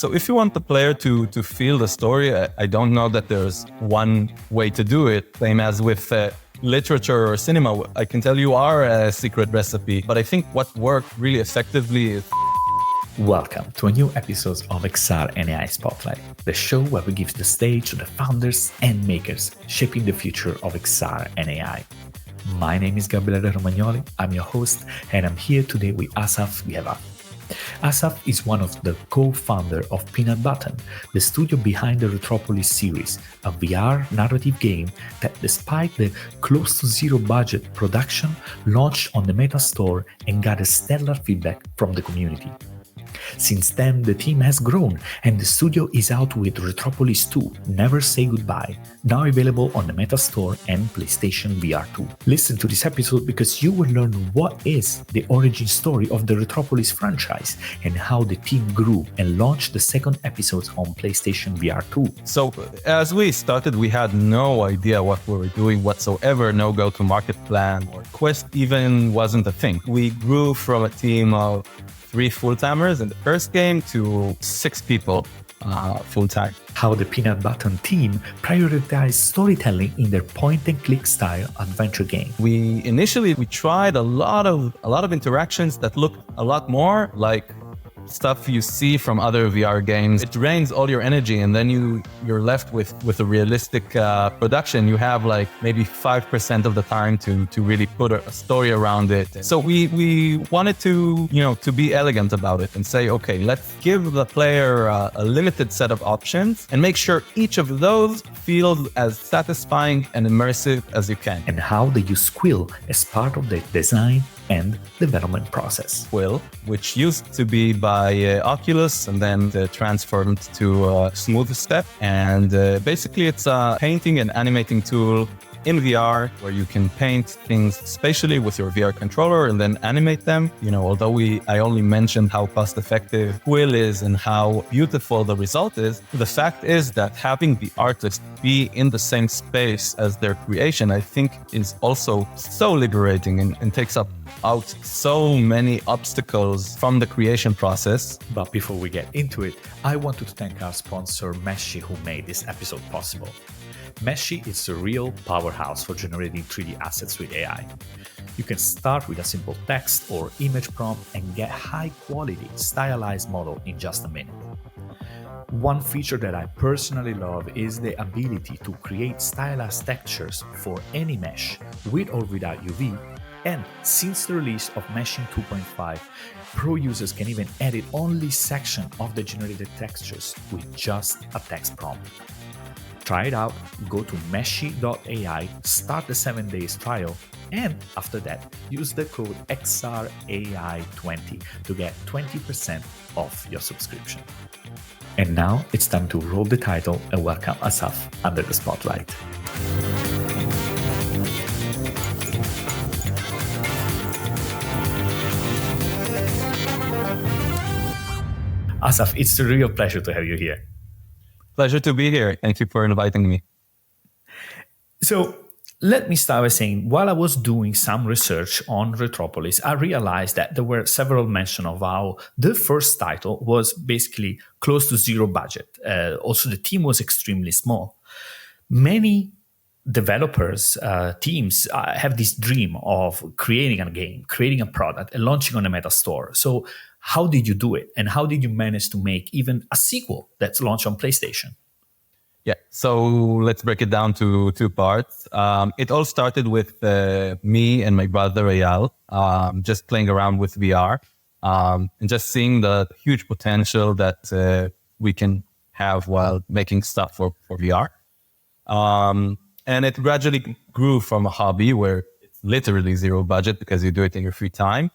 So if you want the player to feel the story, I don't know that there's one way to do it. Same as with literature or cinema, I can tell you our secret recipe. But I think what worked really effectively is... Welcome to a new episode of XR and AI Spotlight, the show where we give the stage to the founders and makers shaping the future of XR and AI. My name is Gabriele Romagnoli, I'm your host, and I'm here today with Asaf Geva. Asaf is one of the co-founder of Peanut Button, the studio behind the Retropolis series, a VR narrative game that, despite the close to zero budget production, launched on the Meta Store and got a stellar feedback from the community. Since then, the team has grown, and the studio is out with Retropolis 2, Never Say Goodbye, now available on the Meta Store and PlayStation VR2. Listen to this episode because you will learn what is the origin story of the Retropolis franchise and how the team grew and launched the second episodes on PlayStation VR2. So as we started, we had no idea what we were doing whatsoever, no go-to-market plan, or Quest even wasn't a thing. We grew from a team of 3 full-timers in the first game to 6 people full-time. How the Peanut Button team prioritized storytelling in their point-and-click style adventure game. We tried a lot of interactions that looked a lot more like stuff you see from other VR games. It drains all your energy, and then you're left with a realistic production. You have like maybe 5% of the time to really put a story around it. So we wanted to be elegant about it and say, okay, let's give the player a limited set of options and make sure each of those feels as satisfying and immersive as you can. And how they use Quill as part of the design and development process. Quill, which used to be by Oculus and then transformed to Smooth Step. And basically it's a painting and animating tool in VR where you can paint things spatially with your VR controller and then animate them. Although I only mentioned how cost-effective Quill is and how beautiful the result is, the fact is that having the artist be in the same space as their creation, I think, is also so liberating and takes out so many obstacles from the creation process. But before we get into it, I want to thank our sponsor Meshy, who made this episode possible. Meshy is a real powerhouse for generating 3D assets with AI. You can start with a simple text or image prompt and get high-quality, stylized model in just a minute. One feature that I personally love is the ability to create stylized textures for any mesh, with or without UV. And since the release of Meshing 2.5, pro users can even edit only section of the generated textures with just a text prompt. Try it out, go to meshy.ai, start the 7 days trial, and after that, use the code XRAI20 to get 20% off your subscription. And now it's time to roll the title and welcome Asaf under the spotlight. Asaf, it's a real pleasure to have you here. Pleasure to be here. Thank you for inviting me. So let me start by saying, while I was doing some research on Retropolis, I realized that there were several mentions of how the first title was basically close to zero budget. Also, the team was extremely small. Many developers, teams have this dream of creating a game, creating a product, and launching on the Meta Store. So how did you do it? And how did you manage to make even a sequel that's launched on PlayStation? Yeah, so let's break it down to 2 parts. It all started with me and my brother Eyal, just playing around with VR and just seeing the huge potential that we can have while making stuff for VR. And it gradually grew from a hobby where it's literally zero budget because you do it in your free time,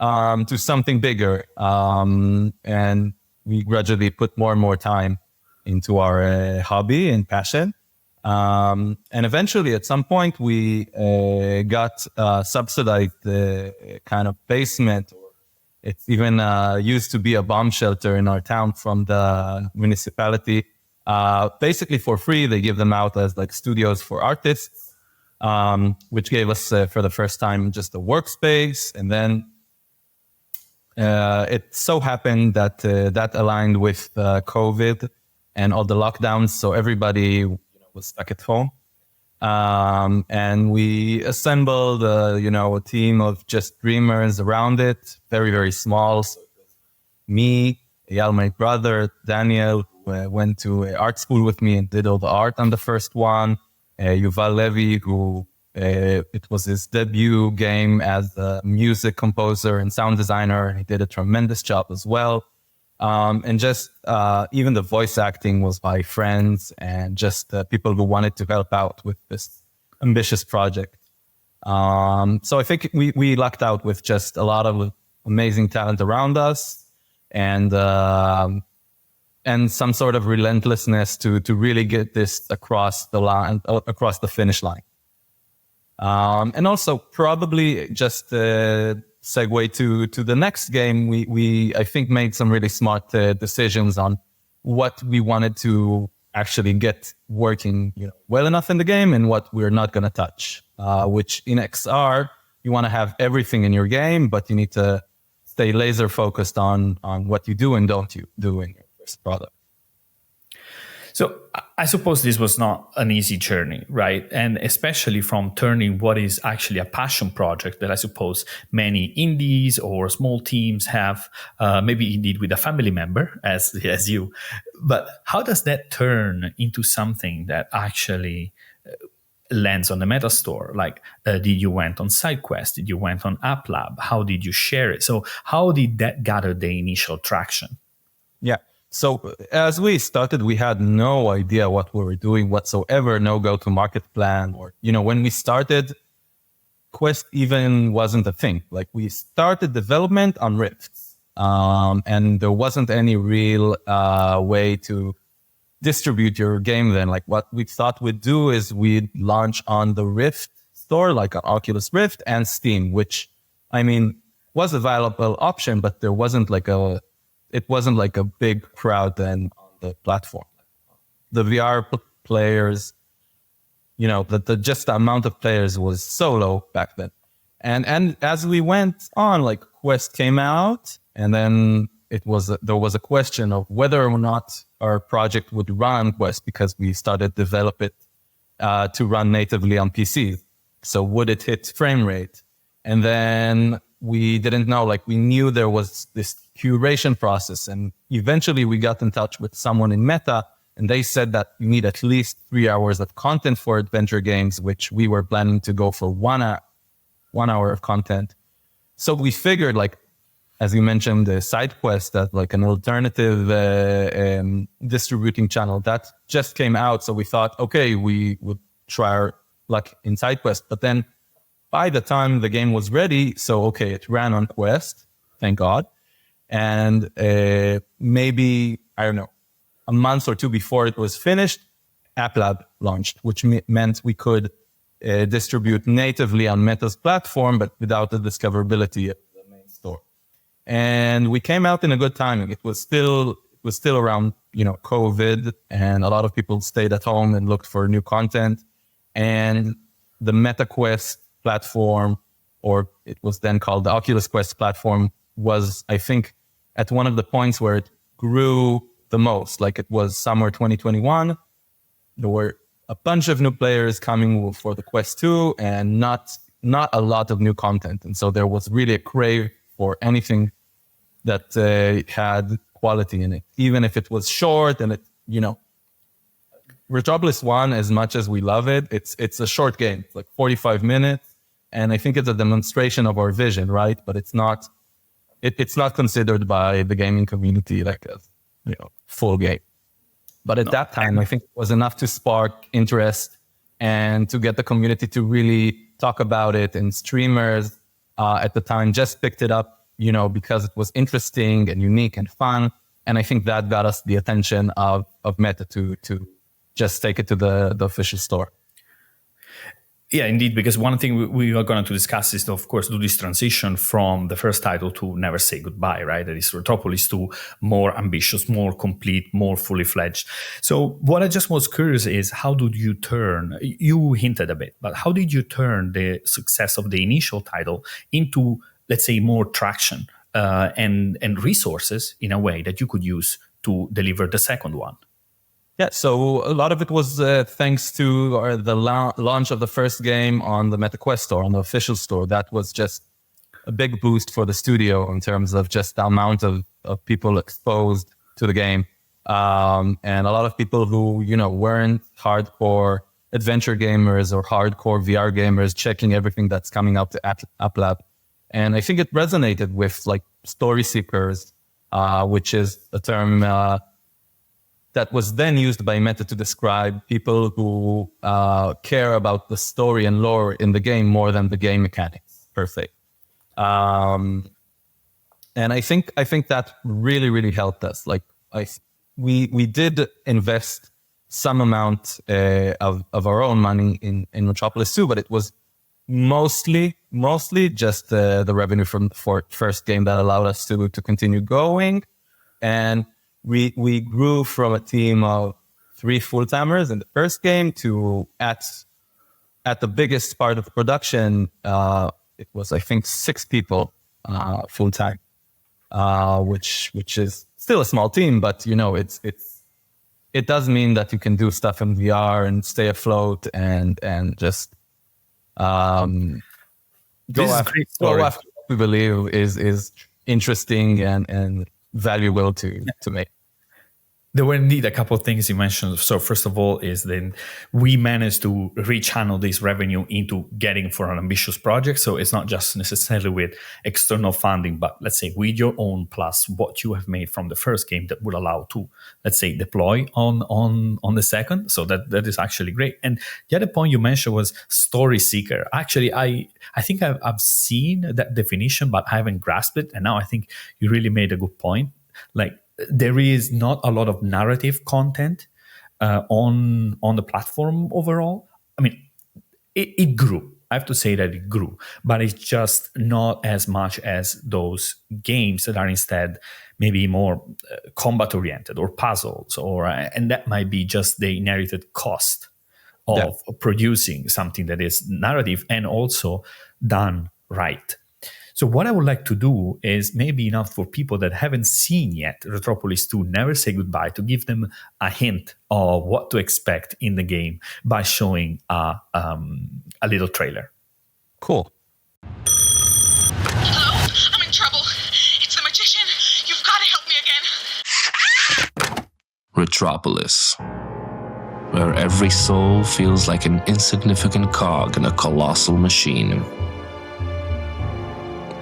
to something bigger. And we gradually put more and more time into our hobby and passion. And eventually, at some point, we got subsidized kind of basement. It's even used to be a bomb shelter in our town from the municipality. Basically for free, they give them out as like studios for artists, which gave us for the first time just a workspace. And then It so happened that that aligned with COVID and all the lockdowns, so everybody was stuck at home. And we assembled, a team of just dreamers around it, very, very small. So me, Eyal, my brother, Daniel, who went to art school with me and did all the art on the first one. Yuval Levy, who it was his debut game as a music composer and sound designer, and he did a tremendous job as well. And just even the voice acting was by friends and just people who wanted to help out with this ambitious project. So I think we lucked out with just a lot of amazing talent around us and some sort of relentlessness to really get this across the line, across the finish line. And also probably just segue to the next game, we I think made some really smart decisions on what we wanted to actually get working well enough in the game and what we're not going to touch, which in XR, you want to have everything in your game, but you need to stay laser focused on what you do and don't you do in your first product. So I suppose this was not an easy journey, right? And especially from turning what is actually a passion project that I suppose many indies or small teams have, maybe indeed with a family member as you. But how does that turn into something that actually lands on the Meta Store? Like, did you went on SideQuest? Did you went on App Lab? How did you share it? So how did that gather the initial traction? Yeah. So as we started, we had no idea what we were doing whatsoever, no go-to-market plan. Or, when we started, Quest even wasn't a thing. Like, we started development on Rifts, and there wasn't any real way to distribute your game then. Like, what we thought we'd do is we'd launch on the Rift store, like on Oculus Rift and Steam, which, was a viable option, but there wasn't it wasn't like a big crowd then on the platform. The VR players, just the amount of players was so low back then. And as we went on, like, Quest came out, and then there was a question of whether or not our project would run on Quest, because we started develop it to run natively on PCs. So would it hit frame rate? And then we didn't know, we knew there was this curation process, and eventually we got in touch with someone in Meta, and they said that you need at least 3 hours of content for adventure games, which we were planning to go for 1 hour of content. So we figured, as you mentioned, the SideQuest, that an alternative distributing channel that just came out. So we thought, okay, we would try our luck in SideQuest, but then by the time the game was ready, it ran on Quest, thank God. And maybe, I don't know, a month or two before it was finished, App Lab launched, which meant we could distribute natively on Meta's platform, but without the discoverability of the main store. And we came out in a good timing. It was still around, COVID, and a lot of people stayed at home and looked for new content. And the MetaQuest platform, or it was then called the Oculus Quest platform, was, I think, at one of the points where it grew the most. It was summer 2021. There were a bunch of new players coming for the Quest 2 and not a lot of new content. And so there was really a crave for anything that had quality in it, even if it was short. And Retropolis 1, as much as we love it, it's a short game. It's 45 minutes. And I think it's a demonstration of our vision, right? But it's not considered by the gaming community like a full game. But at that time, I think it was enough to spark interest and to get the community to really talk about it. And streamers at the time just picked it up, because it was interesting and unique and fun. And I think that got us the attention of Meta to just take it to the official store. Yeah, indeed, because one thing we are going to discuss is, of course, do this transition from the first title to Never Say Goodbye, right? That is Retropolis, to more ambitious, more complete, more fully fledged. So what I just was curious is, how did you turn, you hinted a bit, but how did you turn the success of the initial title into, let's say, more traction? and resources in a way that you could use to deliver the second one? Yeah, so a lot of it was thanks to the launch of the first game on the MetaQuest store, on the official store. That was just a big boost for the studio in terms of just the amount of people exposed to the game. And a lot of people who, weren't hardcore adventure gamers or hardcore VR gamers checking everything that's coming out to App Lab. And I think it resonated with like story seekers, which is a term that was then used by Meta to describe people who care about the story and lore in the game more than the game mechanics per se. And I think that really, really helped us. Like we did invest some amount of our own money in Retropolis 2, but it was mostly just the revenue from the first game that allowed us to continue going. And we grew from a team of 3 full-timers in the first game to at the biggest part of the production, it was, I think, 6 people full-time, which is still a small team, but it does mean that you can do stuff in VR and stay afloat and just go after what we believe is interesting and valuable to make. There were indeed a couple of things you mentioned. So first of all is then we managed to rechannel this revenue into getting for an ambitious project. So it's not just necessarily with external funding, but let's say with your own plus what you have made from the first game that would allow to, let's say, deploy on the second. So that is actually great. And the other point you mentioned was story seeker. Actually, I think I've seen that definition, but I haven't grasped it. And now I think you really made a good point. Like, there is not a lot of narrative content on the platform overall. I mean, it grew. I have to say that it grew, but it's just not as much as those games that are instead maybe more combat oriented or puzzles, and that might be just the inherited cost of producing something that is narrative and also done right. So what I would like to do is maybe enough for people that haven't seen yet Retropolis 2, Never Say Goodbye, to give them a hint of what to expect in the game by showing a little trailer. Cool. Hello? I'm in trouble. It's the magician. You've got to help me again. Retropolis, where every soul feels like an insignificant cog in a colossal machine.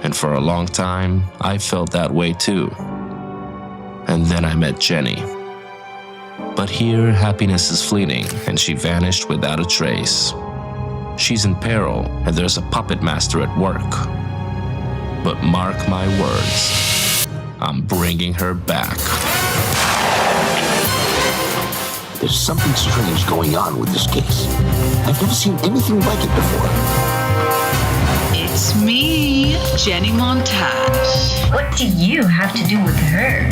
And for a long time, I felt that way too. And then I met Jenny. But here, happiness is fleeting, and she vanished without a trace. She's in peril, and there's a puppet master at work. But mark my words, I'm bringing her back. There's something strange going on with this case. I've never seen anything like it before. It's me, Jenny Montage. What do you have to do with her?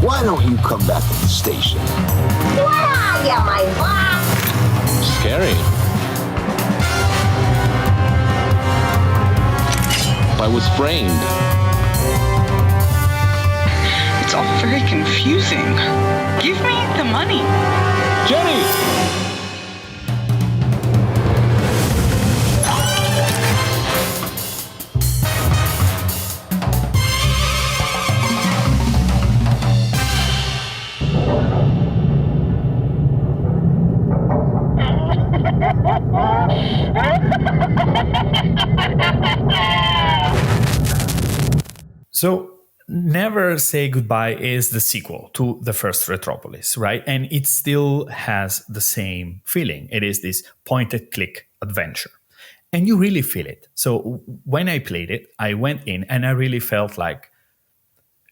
Why don't you come back to the station? What are you, my boss? Scary. I was framed. It's all very confusing. Give me the money. Jenny! So Never Say Goodbye is the sequel to the first Retropolis, right? And it still has the same feeling. It is this point-and-click adventure. And you really feel it. So when I played it, I went in and I really felt like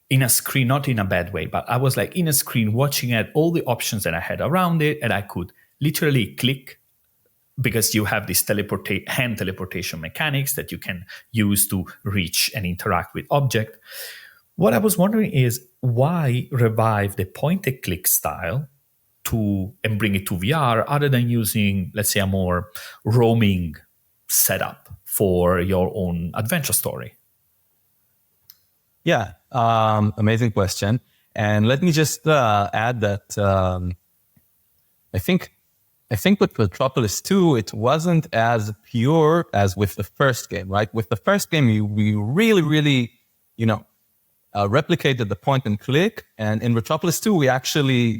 in a screen, not in a bad way, but I was like in a screen watching at all the options that I had around it, and I could literally click, because you have this hand teleportation mechanics that you can use to reach and interact with object. What I was wondering is why revive the point-and-click style and bring it to VR other than using, let's say, a more roaming setup for your own adventure story? Yeah, amazing question. And let me just add that I think with Retropolis 2, it wasn't as pure as with the first game, right? With the first game, we really, replicated the point and click. And in Retropolis 2, we actually,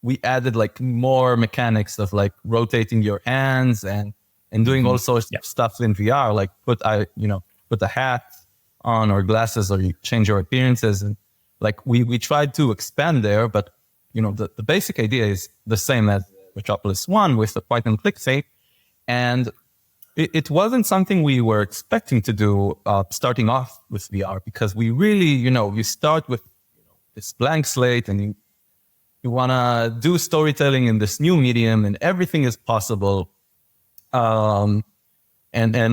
we added like more mechanics of like rotating your hands and doing all sorts of stuff in VR, like put a hat on or glasses, or you change your appearances. And like we tried to expand there, but the basic idea is the same as Retropolis 1 with the point and click thing. And it wasn't something we were expecting to do starting off with VR, because we really, you start with this blank slate and you want to do storytelling in this new medium and everything is possible. And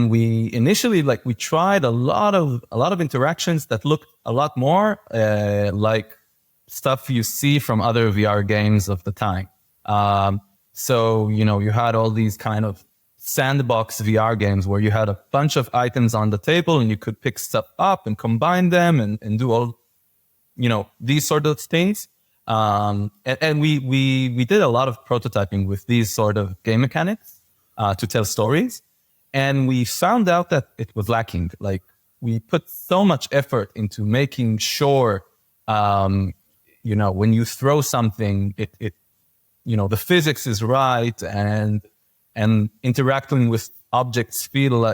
we initially, like, we tried a lot of interactions that looked a lot more like stuff you see from other VR games of the time. So, you had all these kind of sandbox VR games where you had a bunch of items on the table and you could pick stuff up and combine them and do all, these sort of things. And we did a lot of prototyping with these sort of game mechanics to tell stories. And we found out that it was lacking. Like, we put so much effort into making sure, when you throw something, it the physics is right, and interacting with objects feel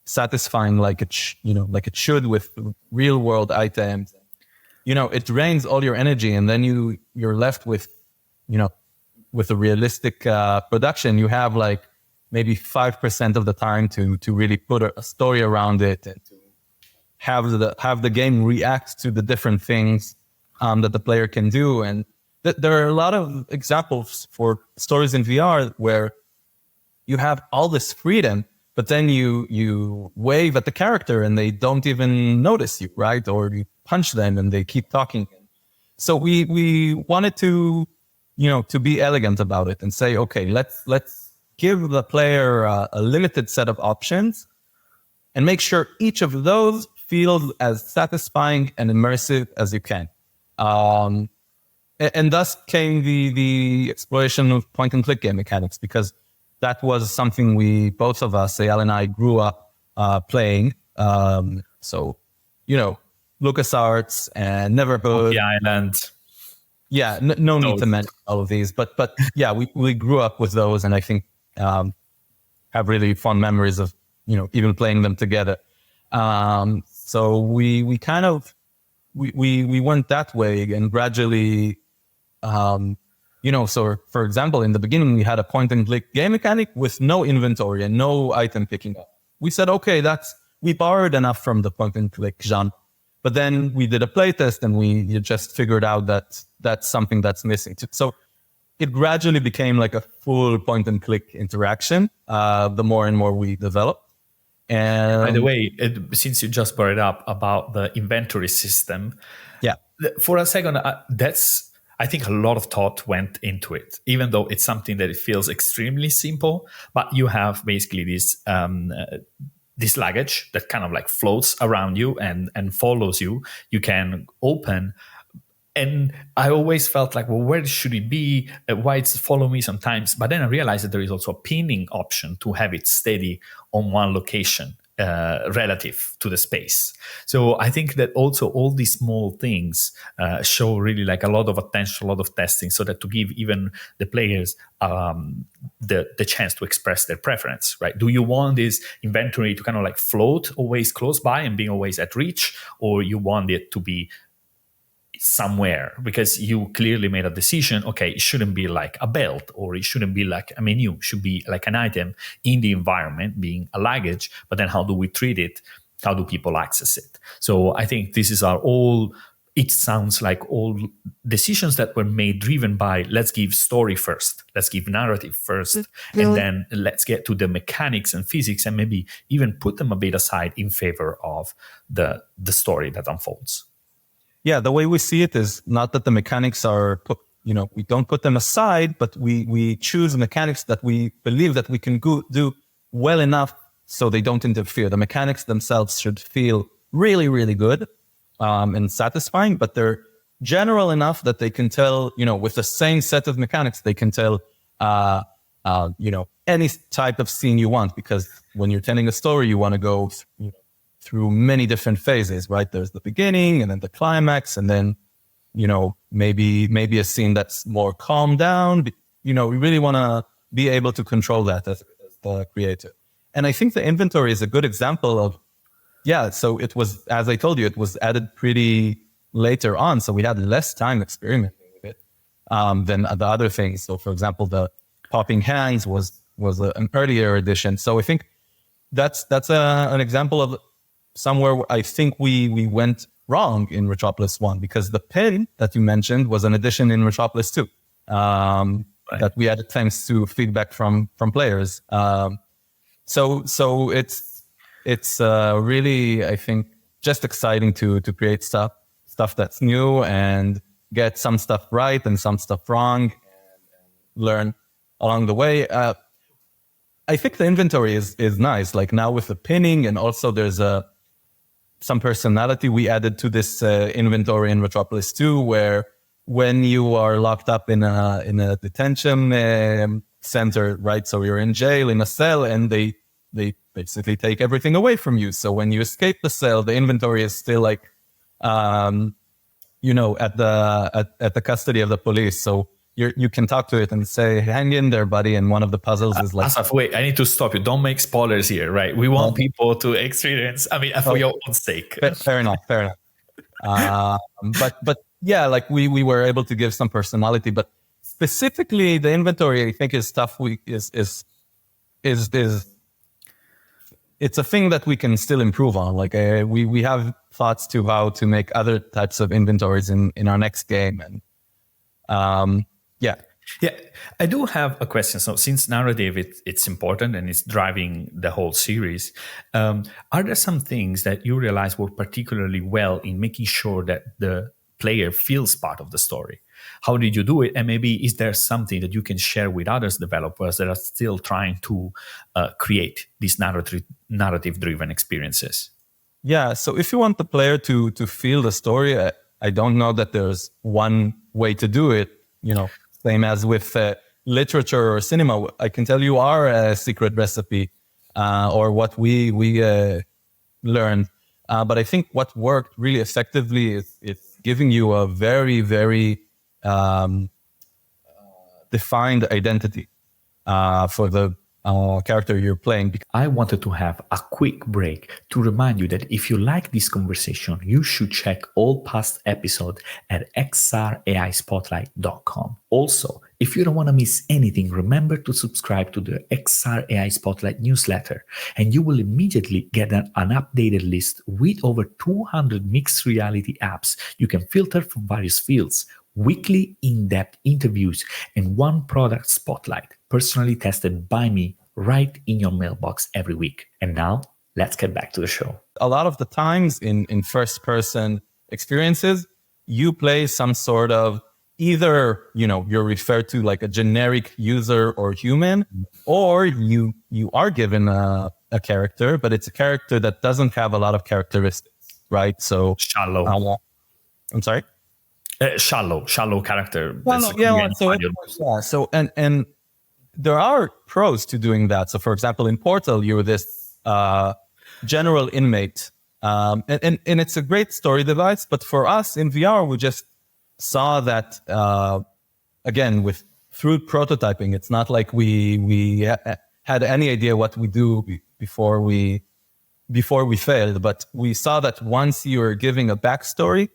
satisfying, like it should with real world items. It drains all your energy, and then you're left with with a realistic production. You have like maybe 5% of the time to really put a story around it and to have the game react to the different things that the player can do. And there are a lot of examples for stories in VR where you have all this freedom, but then you wave at the character and they don't even notice you, right? Or you punch them and they keep talking. So we wanted to be elegant about it and say, okay, let's give the player a limited set of options and make sure each of those feels as satisfying and immersive as you can. And thus came the exploration of point and click game mechanics, because that was something both of us, Eyal and I, grew up playing. So, LucasArts and Neverhood. Monkey Island. Yeah, no need to mention all of these, but yeah, we grew up with those, and I think have really fond memories of even playing them together. So we kind of we went that way, and gradually, so for example, in the beginning we had a point and click game mechanic with no inventory and no item picking up. We said, okay, we borrowed enough from the point and click genre. But then we did a playtest and we just figured out that that's something that's missing. So it gradually became like a full point and click interaction the more and more we developed. And by the way, since you just brought it up about the inventory system, yeah, for a second, I think a lot of thought went into it, even though it's something that it feels extremely simple. But you have basically this luggage that kind of like floats around you and follows you. You can open. And I always felt like, well, where should it be? Why it's follow me sometimes? But then I realized that there is also a pinning option to have it steady on one location relative to the space. So I think that also all these small things show really like a lot of attention, a lot of testing, so that to give even the players the chance to express their preference, right? Do you want this inventory to kind of like float always close by and being always at reach, or you want it to be somewhere, because you clearly made a decision, okay, it shouldn't be like a belt, or it shouldn't be like a menu, it should be like an item in the environment being a luggage, but then how do we treat it? How do people access it? So I think it sounds like all decisions that were made driven by, let's give story first, let's give narrative first, and then let's get to the mechanics and physics, and maybe even put them a bit aside in favor of the story that unfolds. Yeah, the way we see it is not that the mechanics are we don't put them aside, but we choose mechanics that we believe that we can do well enough so they don't interfere. The mechanics themselves should feel really, really good and satisfying, but they're general enough that they can tell, with the same set of mechanics, they can tell, any type of scene you want, because when you're telling a story, you want to go through many different phases, right? There's the beginning and then the climax, and then, maybe a scene that's more calmed down. We really want to be able to control that as the creator. And I think the inventory is a good example of, so it was, as I told you, it was added pretty later on. So we had less time experimenting with it than the other things. So for example, the popping hands was an earlier edition. So I think that's an example of somewhere where I think we went wrong in Retropolis 1, because the pin that you mentioned was an addition in Retropolis 2 that we added thanks to feedback from players. So it's really, I think, just exciting to create stuff that's new and get some stuff right and some stuff wrong and learn along the way. I think the inventory is nice. Like now with the pinning, and also there's some personality we added to this inventory in Retropolis 2, where when you are locked up in a detention center, right? So you're in jail in a cell, and they basically take everything away from you. So when you escape the cell, the inventory is still like, at the custody of the police. So you can talk to it and say, hang in there, buddy. And one of the puzzles is like... Asaf, wait, I need to stop you. Don't make spoilers here, right? We want people to experience, for your own sake. Fair enough. But yeah, like we were able to give some personality, but specifically the inventory, I think, is stuff it's a thing that we can still improve on. Like we have thoughts to how to make other types of inventories in our next game. And Yeah, I do have a question. So since narrative, it's important and it's driving the whole series, are there some things that you realize work particularly well in making sure that the player feels part of the story? How did you do it? And maybe is there something that you can share with others developers that are still trying to create these narrative-driven experiences? Yeah, so if you want the player to feel the story, I don't know that there's one way to do it, same as with literature or cinema. I can tell you our secret recipe or what we learned. But I think what worked really effectively is giving you a very, very defined identity for the character you're playing. I wanted to have a quick break to remind you that if you like this conversation, you should check all past episodes at xraispotlight.com. Also, if you don't want to miss anything, remember to subscribe to the XR AI Spotlight newsletter, and you will immediately get an updated list with over 200 mixed reality apps you can filter from various fields, weekly in-depth interviews, and one product spotlight personally tested by me right in your mailbox every week. And now let's get back to the show. A lot of the times in first-person experiences, you play some sort of either, you're referred to like a generic user or human, or you are given a character, but it's a character that doesn't have a lot of characteristics, right? So shallow. I'm sorry? Shallow character. So and there are pros to doing that. So for example, in Portal, you're this general inmate, and it's a great story device. But for us in VR, we just saw that again through prototyping. It's not like we had any idea what we do before we failed. But we saw that once you are giving a backstory,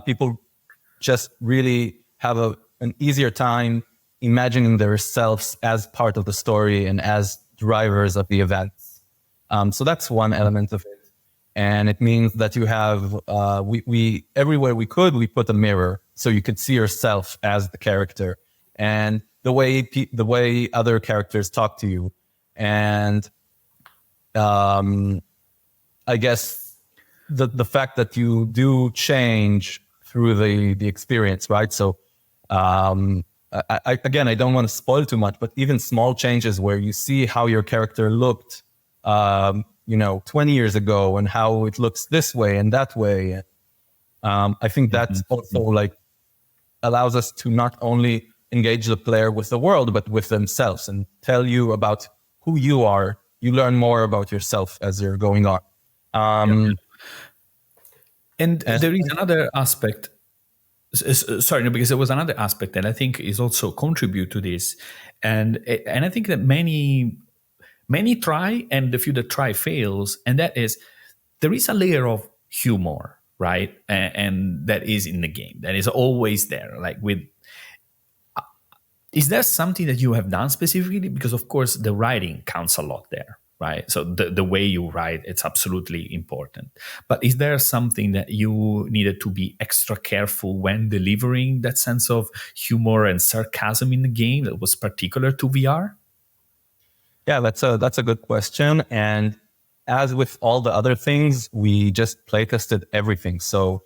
people just really have an easier time imagining themselves as part of the story and as drivers of the events. So that's one element of it. And it means that you have, we everywhere we put a mirror so you could see yourself as the character and the way other characters talk to you. And I guess the fact that you do change through the experience, right? So Again, I don't want to spoil too much, but even small changes where you see how your character looked, 20 years ago and how it looks this way and that way. I think that also like allows us to not only engage the player with the world, but with themselves and tell you about who you are. You learn more about yourself as you're going on. And there is another aspect. Sorry, no, because there was another aspect that I think is also contribute to this, and I think that many try, and the few that try fails, and that is there is a layer of humor, right, and that is in the game that is always there. Like with, is there something that you have done specifically? Because of course the writing counts a lot there, right? So the way you write, it's absolutely important. But is there something that you needed to be extra careful when delivering that sense of humor and sarcasm in the game that was particular to VR? Yeah, that's a good question. And as with all the other things, we just play tested everything. So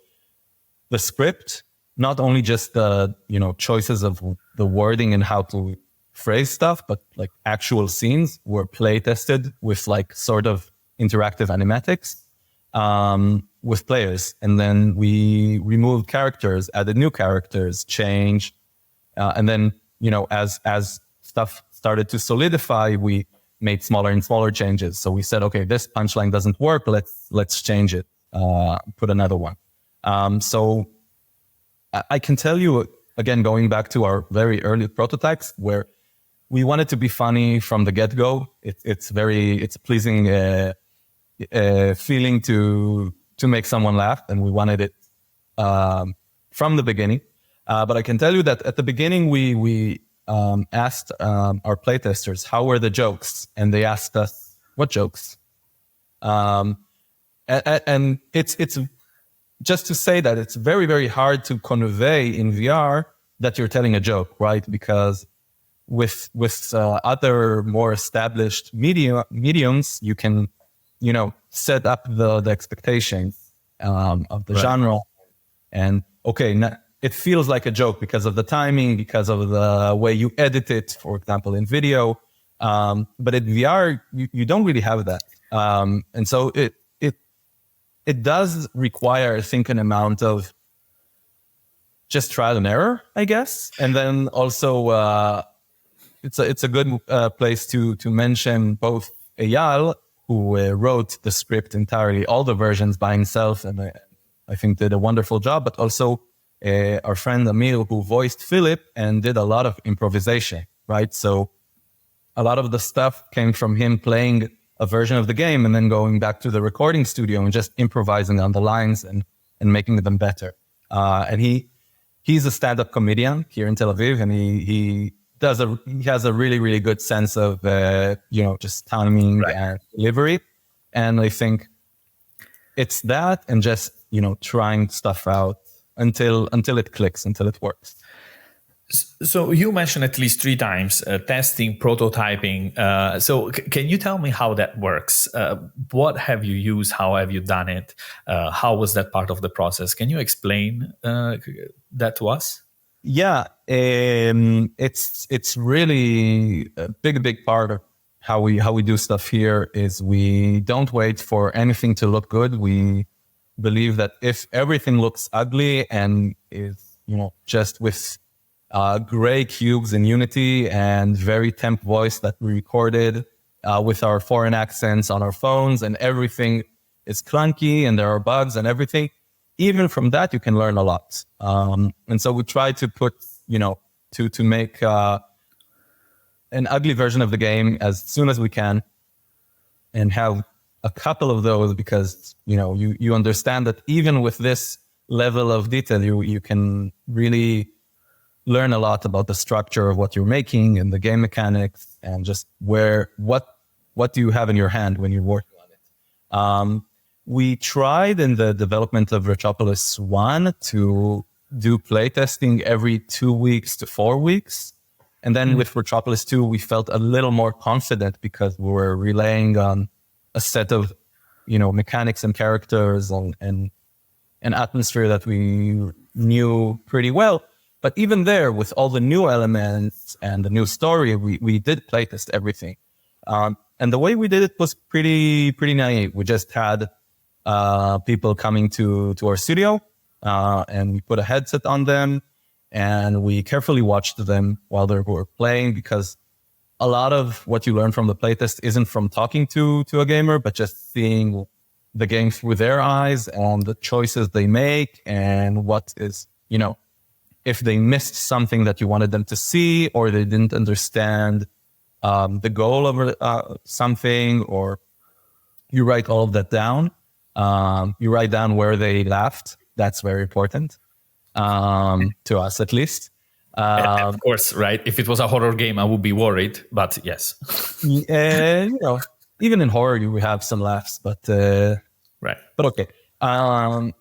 the script, not only just the choices of the wording and how to phrase stuff, but like actual scenes were play tested with like sort of interactive animatics with players. And then we removed characters, added new characters, changed. And then, as stuff started to solidify, we made smaller and smaller changes. So we said, okay, this punchline doesn't work. Let's change it. Put another one. So I can tell you, again, going back to our very early prototypes where we wanted to be funny from the get-go. It's a pleasing feeling to make someone laugh, and we wanted it from the beginning. But I can tell you that at the beginning, we asked our playtesters, how were the jokes? And they asked us, what jokes? And it's just to say that it's very, very hard to convey in VR that you're telling a joke, right? Because with other more established mediums, you can, set up the expectations of the genre. And okay, it feels like a joke because of the timing, because of the way you edit it, for example, in video. But in VR, you don't really have that. And so it does require, I think, an amount of just trial and error, I guess. And then also, it's a good place to mention both Eyal, who wrote the script entirely, all the versions by himself, and I think did a wonderful job, but also our friend Amir, who voiced Philip and did a lot of improvisation, right? So a lot of the stuff came from him playing a version of the game and then going back to the recording studio and just improvising on the lines and making them better. And he's a stand-up comedian here in Tel Aviv, and he has a really, really good sense of, just timing and delivery. And I think it's that and just, trying stuff out until it clicks, until it works. So you mentioned at least 3 times testing, prototyping. So can you tell me how that works? What have you used? How have you done it? How was that part of the process? Can you explain that to us? Yeah, it's really a big part of how we do stuff here. Is we don't wait for anything to look good. We believe that if everything looks ugly and is just with gray cubes in Unity and very temp voice that we recorded with our foreign accents on our phones, and everything is clunky and there are bugs and everything, even from that, you can learn a lot. And so we try to put, to make an ugly version of the game as soon as we can and have a couple of those because, you understand that even with this level of detail, you can really learn a lot about the structure of what you're making and the game mechanics and just what do you have in your hand when you're working on it. We tried in the development of Retropolis 1 to do playtesting every 2 weeks to 4 weeks. And then with Retropolis 2, we felt a little more confident because we were relying on a set of, mechanics and characters and an atmosphere that we knew pretty well. But even there, with all the new elements and the new story, we did playtest everything. And the way we did it was pretty naive. We just had people coming to our studio, and we put a headset on them, and we carefully watched them while they were playing, because a lot of what you learn from the playtest isn't from talking to a gamer, but just seeing the game through their eyes and the choices they make, and what is, if they missed something that you wanted them to see, or they didn't understand the goal of something, or you write all of that down. You write down where they laughed. That's very important, to us at least. Of course, right? If it was a horror game, I would be worried, but yes. Even in horror, you have some laughs, but right. But okay. And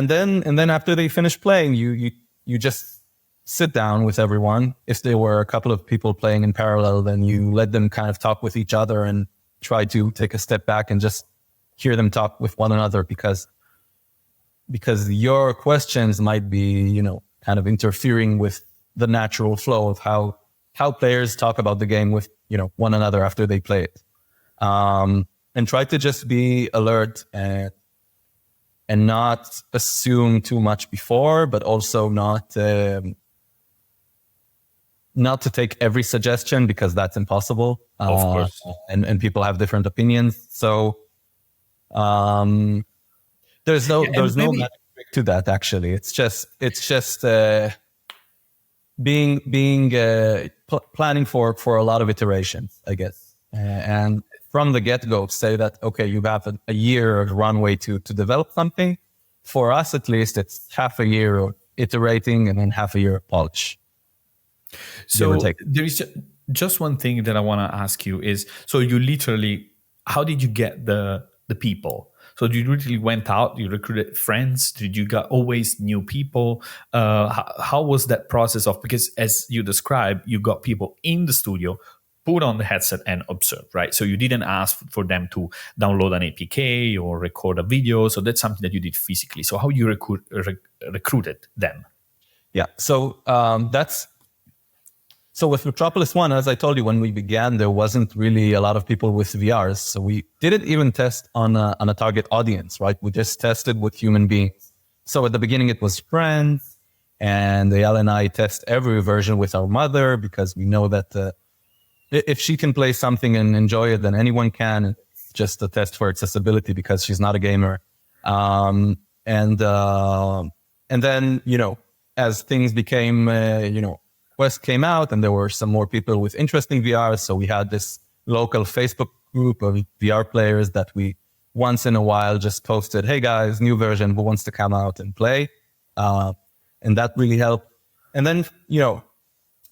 then after they finish playing, you just sit down with everyone. If there were a couple of people playing in parallel, then you let them kind of talk with each other and try to take a step back and just hear them talk with one another, because your questions might be, kind of interfering with the natural flow of how players talk about the game with, one another after they play it. And try to just be alert and not assume too much before, but also not to take every suggestion, because that's impossible. Of course. And people have different opinions. So there's no magic trick to that, actually. It's just planning for a lot of iterations, I guess. And from the get-go, say that, okay, you have a year runway to develop something. For us, at least, it's half a year of iterating and then half a year of polish. So there is just one thing that I want to ask you is, so you literally, how did you get the people? So you literally went out, you recruited friends, did you got always new people? How was that process of, because as you described, you got people in the studio, put on the headset and observe, right? So you didn't ask for them to download an APK or record a video. So that's something that you did physically. So how you recruited them? Yeah. So so with Retropolis 1, as I told you, when we began, there wasn't really a lot of people with VRs. So we didn't even test on a target audience, right? We just tested with human beings. So at the beginning, it was friends, and Eyal and I test every version with our mother, because we know that if she can play something and enjoy it, then anyone can. It's just a test for accessibility, because she's not a gamer. And then, as things became, Quest came out, and there were some more people with interest in VR. So we had this local Facebook group of VR players that we once in a while just posted, hey guys, new version, who wants to come out and play? And that really helped. And then,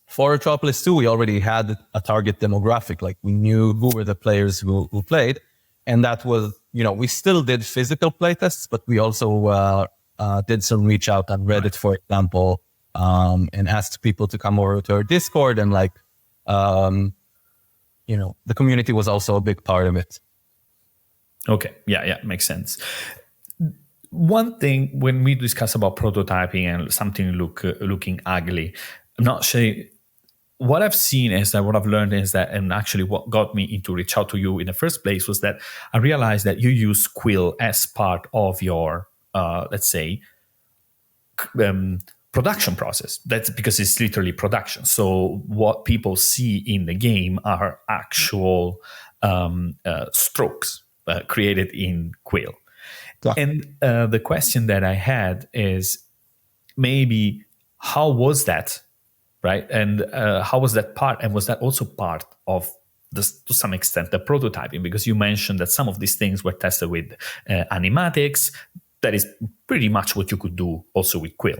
for Retropolis 2, we already had a target demographic. Like, we knew who were the players who played. And that was, we still did physical playtests, but we also did some reach out on Reddit, for example, and asked people to come over to our Discord. And the community was also a big part of it. Okay. Yeah. Makes sense. One thing, when we discuss about prototyping and something looking ugly, I'm not sure. What I've seen is that what I've learned is that, and actually what got me into reach out to you in the first place, was that I realized that you use Quill as part of your, let's say, production process. That's because it's literally production. So what people see in the game are actual strokes created in Quill. Yeah. And the question that I had is, maybe how was that? Right. And how was that part? And was that also part of this, to some extent, the prototyping? Because you mentioned that some of these things were tested with animatics. That is pretty much what you could do also with Quill.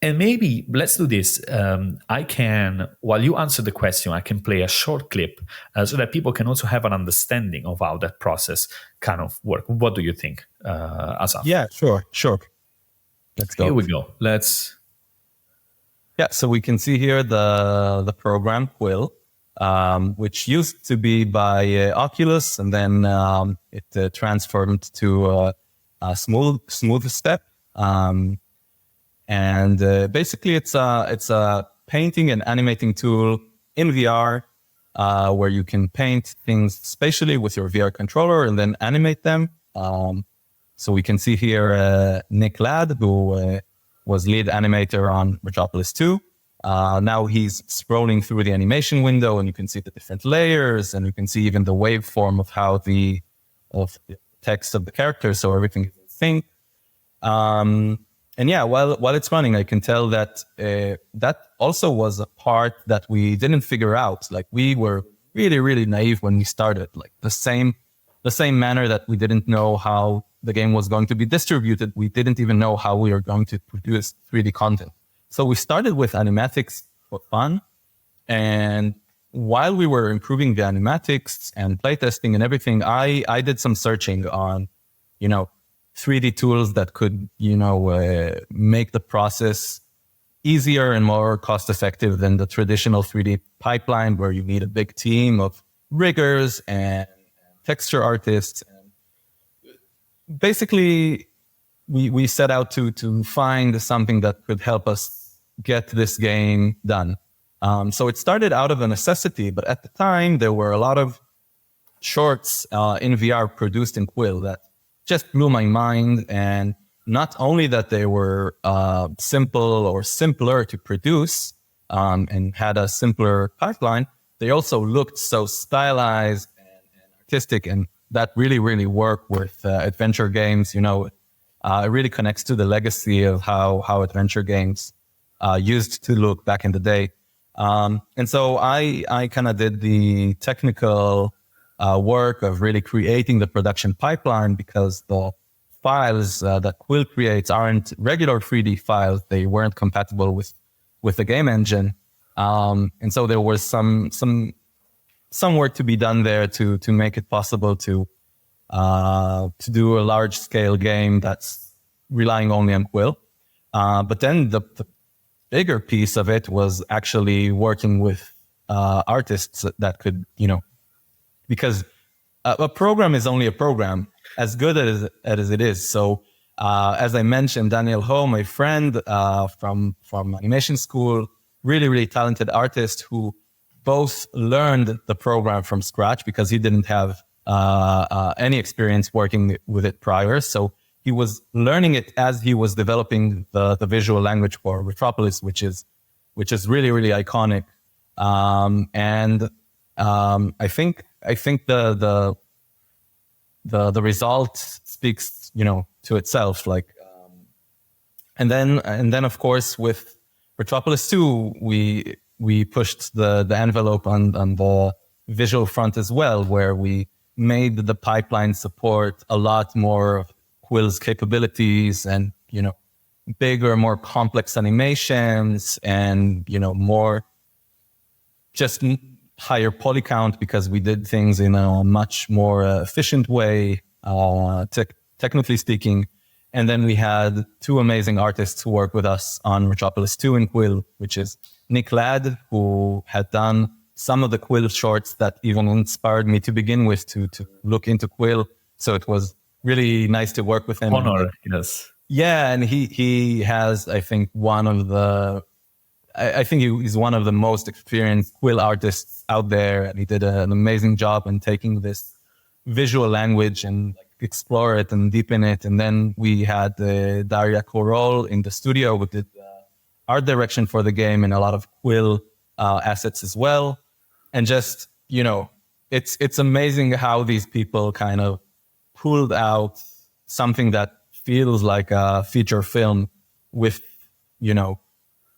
And maybe let's do this. I can, while you answer the question, I can play a short clip so that people can also have an understanding of how that process kind of works. What do you think, Asaf? Yeah, sure. Let's go. Here we go. Yeah, so we can see here the program Quill, which used to be by Oculus, and then it transformed to a smooth step. And basically, it's a painting and animating tool in VR where you can paint things spatially with your VR controller and then animate them. So we can see here Nick Ladd, who was lead animator on Retropolis 2. Now he's scrolling through the animation window, and you can see the different layers, and you can see even the waveform of how the text of the characters, so everything is in sync. And yeah, while it's running, I can tell that that also was a part that we didn't figure out. Like, we were really, really naive when we started. Like, the same manner that we didn't know how the game was going to be distributed, we didn't even know how we are going to produce 3D content. So we started with animatics for fun. And while we were improving the animatics and playtesting and everything, I did some searching on, 3D tools that could, make the process easier and more cost effective than the traditional 3D pipeline, where you need a big team of riggers and texture artists. And basically, we set out to find something that could help us get this game done. So it started out of a necessity, but at the time, there were a lot of shorts in VR produced in Quill that just blew my mind. And not only that they were simple or simpler to produce and had a simpler pipeline, they also looked so stylized and artistic, and that really, really worked with adventure games. It really connects to the legacy of how adventure games used to look back in the day. And so I kind of did the technical work of really creating the production pipeline, because the files that Quill creates aren't regular 3D files. They weren't compatible with the game engine. And so there was some work to be done there to make it possible to do a large scale game that's relying only on Quill. But then the bigger piece of it was actually working with artists that could, because a program is only a program, as good as it is. So as I mentioned, Daniel Ho, my friend from animation school, really, really talented artist who both learned the program from scratch because he didn't have any experience working with it prior. So he was learning it as he was developing the visual language for Retropolis, which is really, really iconic. And I think the result speaks, to itself. Like, and then of course with Retropolis 2, we pushed the envelope on the visual front as well, where we made the pipeline support a lot more of Quill's capabilities and, bigger, more complex animations and, more just higher poly count, because we did things in a much more efficient way, technically speaking. And then we had two amazing artists who worked with us on Retropolis 2 in Quill, which is Nick Ladd, who had done some of the Quill shorts that even inspired me to begin with to look into Quill. So it was really nice to work with him. Honor, yes. Yeah, and he has, I think, he's one of the most experienced Quill artists out there, and he did an amazing job in taking this visual language and explore it and deepen it. And then we had Daria Korol in the studio who did art direction for the game and a lot of Quill assets as well. And just, it's amazing how these people kind of pulled out something that feels like a feature film with,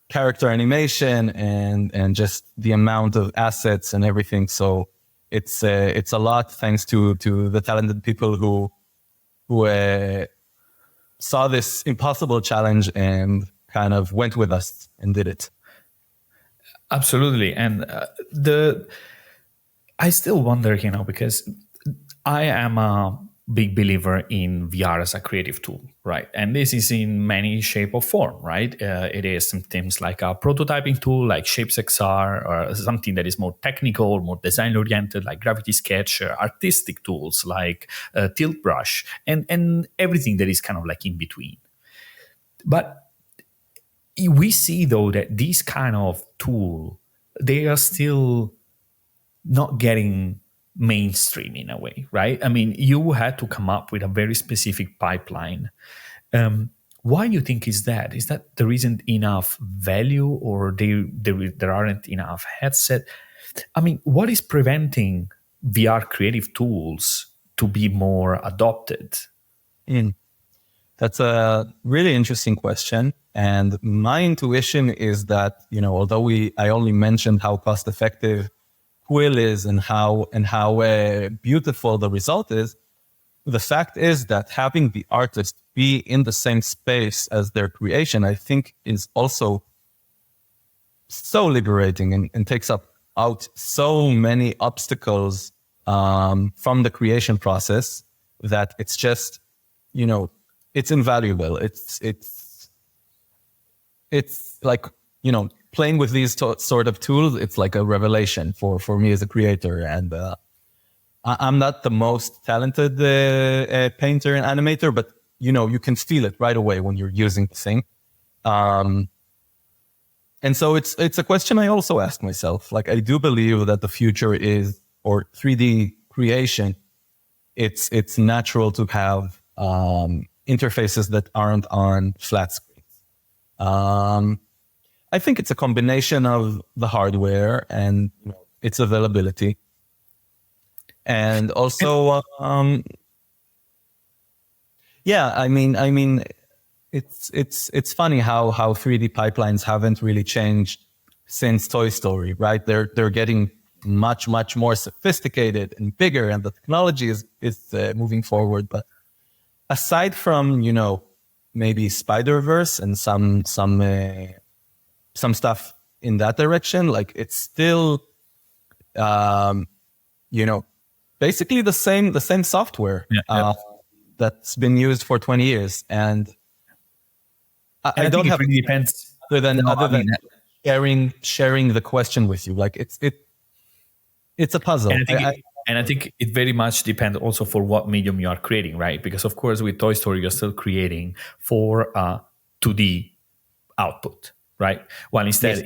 character animation and just the amount of assets and everything. So it's a lot thanks to the talented people who saw this impossible challenge and kind of went with us and did it. Absolutely. And I still wonder, because I am a big believer in VR as a creative tool, right? And this is in many shape or form, right? It is sometimes like a prototyping tool like Shapes XR, or something that is more technical, more design oriented, like Gravity Sketch, artistic tools like Tilt Brush, and everything that is kind of like in between. But we see though that these kind of tool, they are still not getting mainstream in a way, right? I mean, you had to come up with a very specific pipeline. Why you think is that? Is that there isn't enough value, or there aren't enough headset? I mean, what is preventing VR creative tools to be more adopted? That's a really interesting question. And my intuition is that, although I only mentioned how cost effective Quill is and how beautiful the result is, the fact is that having the artist be in the same space as their creation, I think, is also so liberating and takes out so many obstacles from the creation process that it's just, it's invaluable. It's like, playing with these sort of tools, it's like a revelation for me as a creator. And I'm not the most talented painter and animator, but you can feel it right away when you're using the thing. And so it's a question I also ask myself. Like, I do believe that the future is, or 3D creation, it's natural to have interfaces that aren't on flat screens. I think it's a combination of the hardware and its availability. And also, it's funny how 3D pipelines haven't really changed since Toy Story, right? They're getting much more sophisticated and bigger, and the technology is moving forward. But aside from maybe Spider-Verse and some stuff in that direction, like, it's still basically the same software that's been used for 20 years. And I don't have, really depends other than sharing the question with you. Like, it's a puzzle. And I think it very much depends also for what medium you are creating, right? Because of course with Toy Story, you're still creating for 2D output, right? While instead, yes,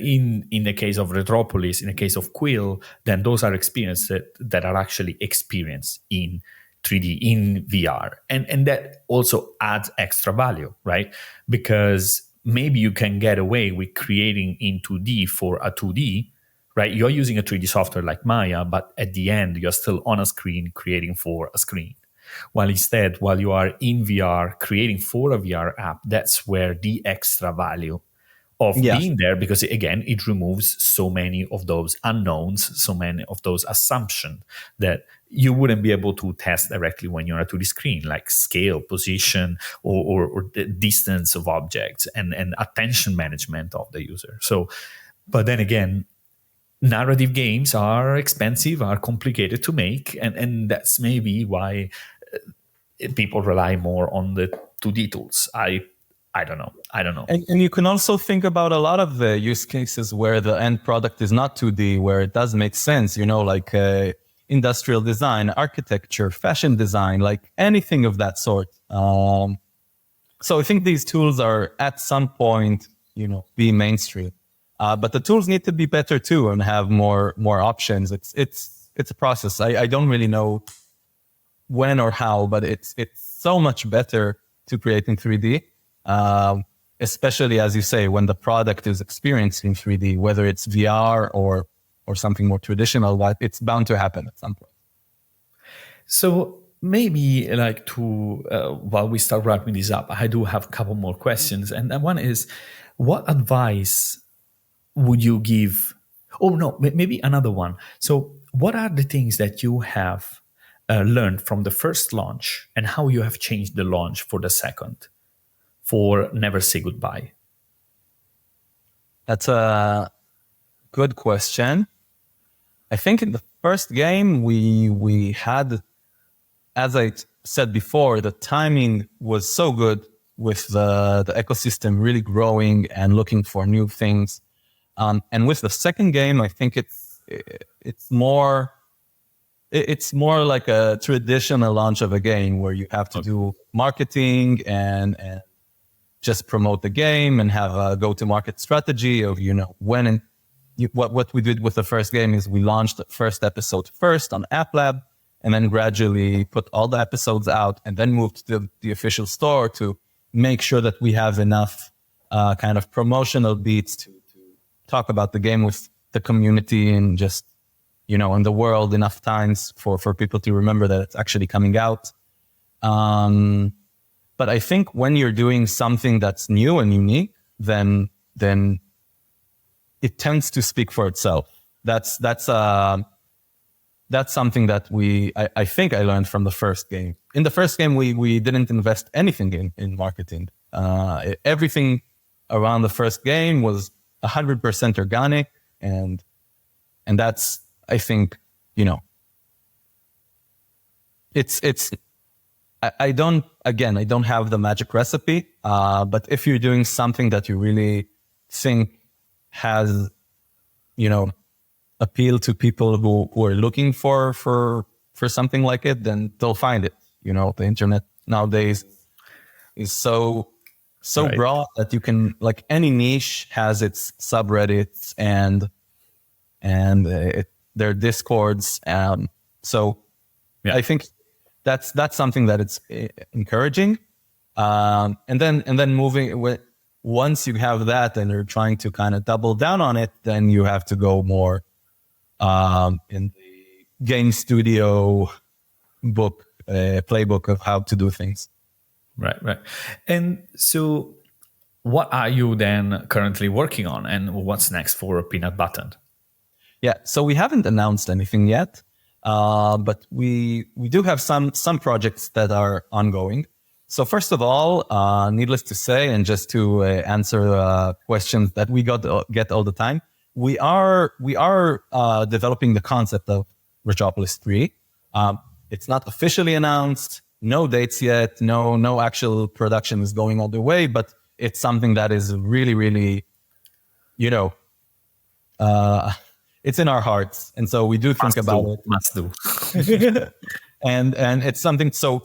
in the case of Retropolis, in the case of Quill, then those are experiences that are actually experienced in 3D, in VR. And that also adds extra value, right? Because maybe you can get away with creating in 2D for a 2D, right? You're using a 3D software like Maya, but at the end, you're still on a screen creating for a screen. While instead, while you are in VR creating for a VR app, that's where the extra value of being there, because again, it removes so many of those unknowns, so many of those assumptions that you wouldn't be able to test directly when you're on a 2D screen, like scale, position, or the distance of objects and attention management of the user. So, but then again, narrative games are expensive, are complicated to make, and that's maybe why people rely more on the 2D tools. I don't know. And you can also think about a lot of the use cases where the end product is not 2D, where it does make sense, like industrial design, architecture, fashion design, like anything of that sort. So I think these tools are at some point, be mainstream. But the tools need to be better too and have more options. It's a process. I don't really know when or how, but it's so much better to create in 3D. Especially, as you say, when the product is experienced in 3D, whether it's VR or something more traditional, but it's bound to happen at some point. So maybe like while we start wrapping this up, I do have a couple more questions. And one is, what advice would you give? Oh, no, maybe another one. So what are the things that you have learned from the first launch and how you have changed the launch for the second? For Never Say Goodbye? That's a good question. I think in the first game, we had, as I said before, the timing was so good with the ecosystem really growing and looking for new things. And with the second game, I think it's more like a traditional launch of a game where you have to do marketing and just promote the game and have a go-to-market strategy of, when and what we did with the first game is we launched the first episode first on App Lab, and then gradually put all the episodes out, and then moved to the official store to make sure that we have enough kind of promotional beats to talk about the game with the community and just, in the world enough times for people to remember that it's actually coming out. But I think when you're doing something that's new and unique, then it tends to speak for itself. That's something that I think I learned from the first game. In the first game, we didn't invest anything in marketing. Everything around the first game was 100% organic, and that's, I think, it's. I don't have the magic recipe, but if you're doing something that you really think has, appeal to people who are looking for something like it, then they'll find it. The internet nowadays is so right. Broad that you can, like, any niche has its subreddits and their discords. So yeah. I think that's something that it's encouraging. And then moving once you have that and you're trying to kind of double down on it, then you have to go more in the game studio book, playbook of how to do things. Right. And so what are you then currently working on, and what's next for Peanut Button? Yeah, so we haven't announced anything yet, but we do have some projects that are ongoing. So first of all, needless to say, and just to answer questions that we get all the time, we are developing the concept of Retropolis 3. It's not officially announced, no dates yet, no actual production is going all the way, but it's something that is really, really, it's in our hearts, and so we do think about it. Must do. And it's something so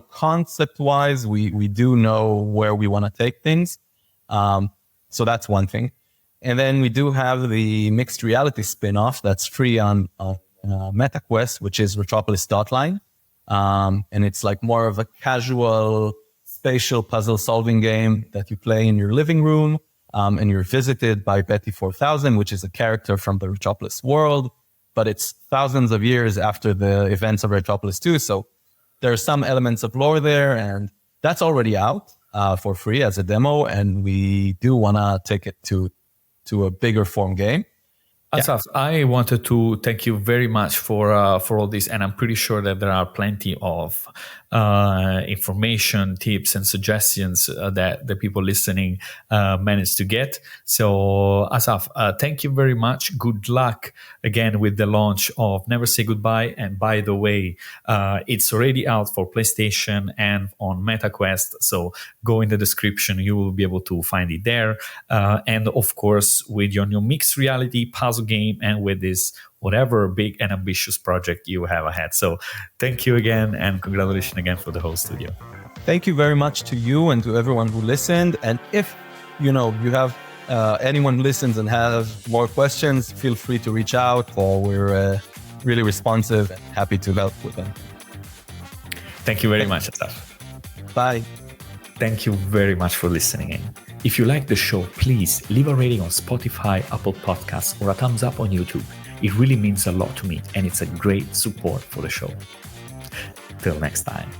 concept wise, we do know where we want to take things. So that's one thing. And then we do have the mixed reality spin-off that's free on MetaQuest, which is Retropolis.line. And it's like more of a casual spatial puzzle solving game that you play in your living room. And you're visited by Betty 4000, which is a character from the Retropolis world, but it's thousands of years after the events of Retropolis 2. So there are some elements of lore there, and that's already out for free as a demo. And we do want to take it to a bigger form game. Asaf, I wanted to thank you very much for all this, and I'm pretty sure that there are plenty of information, tips, and suggestions that the people listening managed to get. So, Asaf, thank you very much. Good luck again with the launch of Never Say Goodbye. And by the way, it's already out for PlayStation and on MetaQuest. So go in the description; you will be able to find it there. And of course, with your new mixed reality puzzle game and with this whatever big and ambitious project you have ahead. So thank you again, and congratulations again for the whole studio. Thank you very much to you and to everyone who listened. And if you have anyone who listens and has more questions, feel free to reach out. We're really responsive and happy to help with them. Thank you very much, Asaf. Bye. Thank you very much for listening in. If you like the show, please leave a rating on Spotify, Apple Podcasts, or a thumbs up on YouTube. It really means a lot to me, and it's a great support for the show. Till next time.